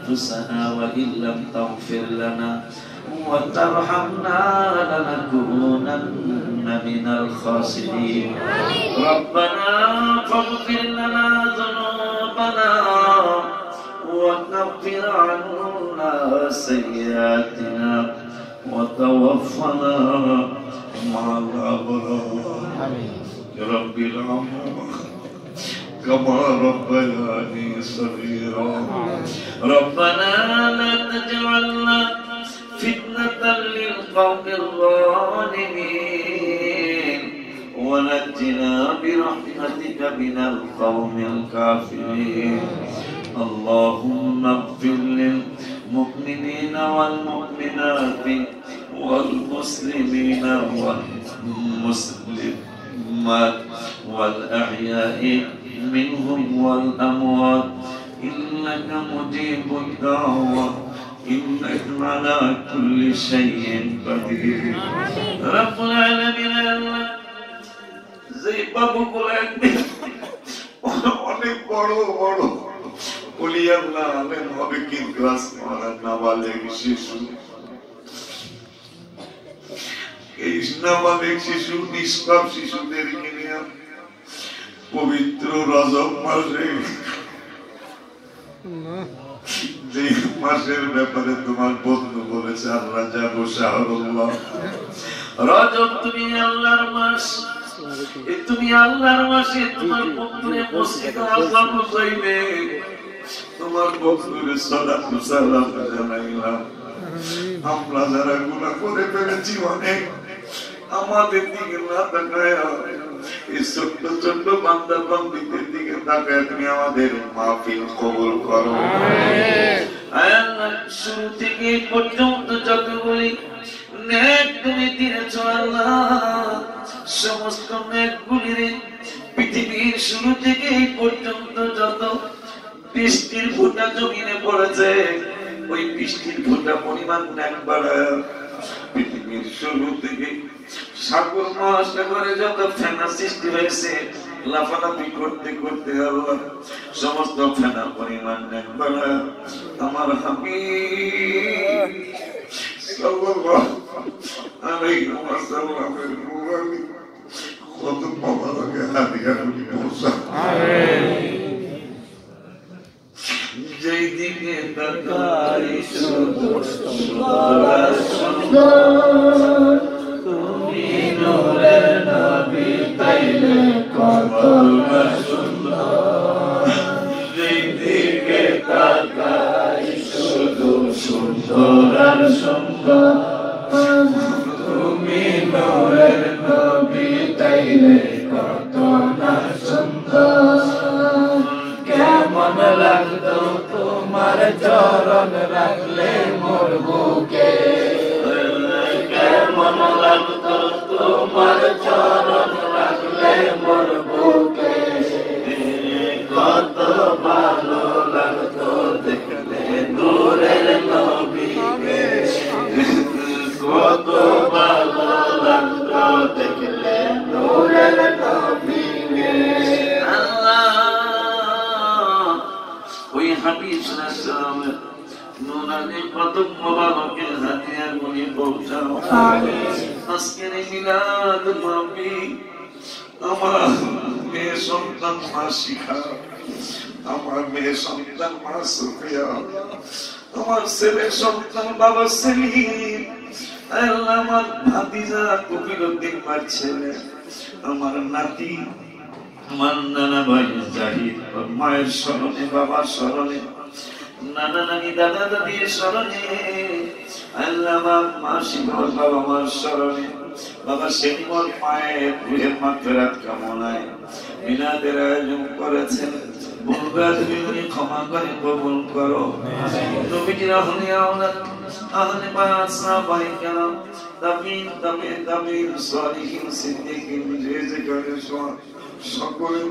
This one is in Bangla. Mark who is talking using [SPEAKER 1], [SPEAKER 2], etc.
[SPEAKER 1] أنفسنا وإن لم تغفر لنا وترحمنا لنكونن من الخاسرين ربنا فاغفر لنا ذنوبنا وكفر عنا سيئاتنا وتوفنا مع الأبرار رب العالمين كما ربياني صغيرا ربنا لا تجعلنا فتنة للقوم الظالمين ونجنا برحمتك من القوم الكافرين اللهم اغفر للمؤمنين والمؤمنات والمسلمين والمسلمات والأحياء منهم والأموات إنك مجيب الدعوة إنك على كل شيء قدير رب العالمين زي বাবুগুলো একদিন অনেক বড় বড় ওলিয়াল্লাহ আলেম হবে কিন্তু আজকে নাবালেগ শিশু এই নাবালেগ শিশু নিষ্পাপ শিশুদেরকে নিয়ে পবিত্র রজব মাসে যে মাসের ব্যাপারে তোমার বন্ধু বলেছে আল্লাহ যাবো শাহরুল্লাহ রজব তুমি আল্লাহর মাস তুমি আল্লাহর মাসে তোমার বন্ধুরে মসজিদে আযান চাইবে তোমার বন্ধুরে সালাত সালাম জানাইলাম আমরা যারা গুনাহ করে ফেলেছি অনেক আমাদের দিকে না তাকায়া এই ছোট্ট ছোট্ট বান্দা বান্দীদের দিকে তাকায়া তুমি আমাদের মাহফিল কবুল করো আল্লাহ শুরু থেকে পর্যন্ত যতগুলি নেক তুমি দিয়েছো আল্লাহ সমস্ত নেকগুলির পৃথিবীর শুরু থেকে এই পর্যন্ত যত বৃষ্টির ফোঁটা জমিনে পড়েছে ওই বৃষ্টির ফোঁটা পরিমাণ নেক বাড়ায় পৃথিবীর শুরু থেকে সাগর মহাসাগরে যত ফেনা সৃষ্টি হয়েছে লাফালাফি করতে করতে আল্লাহ সমস্ত ফেনা পরিমাণ নেক বাড়ায় আমার হাবিব সাল্লাল্লাহু আলাইহি ওয়াসাল্লামের মুবারক কত মোবারকে হাদিয়া পৌঁছা আমিন যেই দিকে তাকাই শুধু সুন্দর সুন্দর তুমি নূরের নবী তাইলে কত না সুন্দর যেই দিকে তাকাই শুধু সুন্দর আর সুন্দর তুমি নূরের নবী তাইলে কত না সুন্দর কেমন লাগতো তোমার চরণ রাখলে মোর বুকে কেমন লাগতো তোমার চরণ রাখলে মোর বুকে কত ভালো লাগতো দেখলে নূরের নবীকে কত ভালো লাগতো দেখলে নূরের নবীকে হাবিব সাল্লাল্লাহু নুরানি কদম মোবারকের হাদিয়া গুলি পৌঁছাও আমিন আজকের মিলাদ মাহফিল আমার মেয়ে সন্তান মা শিখা আমার মেয়ে সন্তান মা সুফিয়া আমার ছেলে সন্তান বাবা সেলিম আল্লাহ আমার ভাতিজা কবিরউদ্দিন মার ছেলে আমার নাতি আমার নানা ভাই জাহিদ মায়ের স্মরণে বাবার স্মরণে নানা নানি দাদা দাদির স্মরণে আল্লাহ মা শিবর বাবা মার স্মরণে বাবা সেলিমর মায়ের রুহের মাগফিরাত কামনায় মিলাদের আয়োজন করেছেন ভুলভ্রান্তি ক্ষমা করে কবুল করো নবীজির আহলিয়া আহলে পাক সাহাবায়ে কেরাম তাবিঈন সালিহিন সিদ্দিকিন যে যে করে সকলে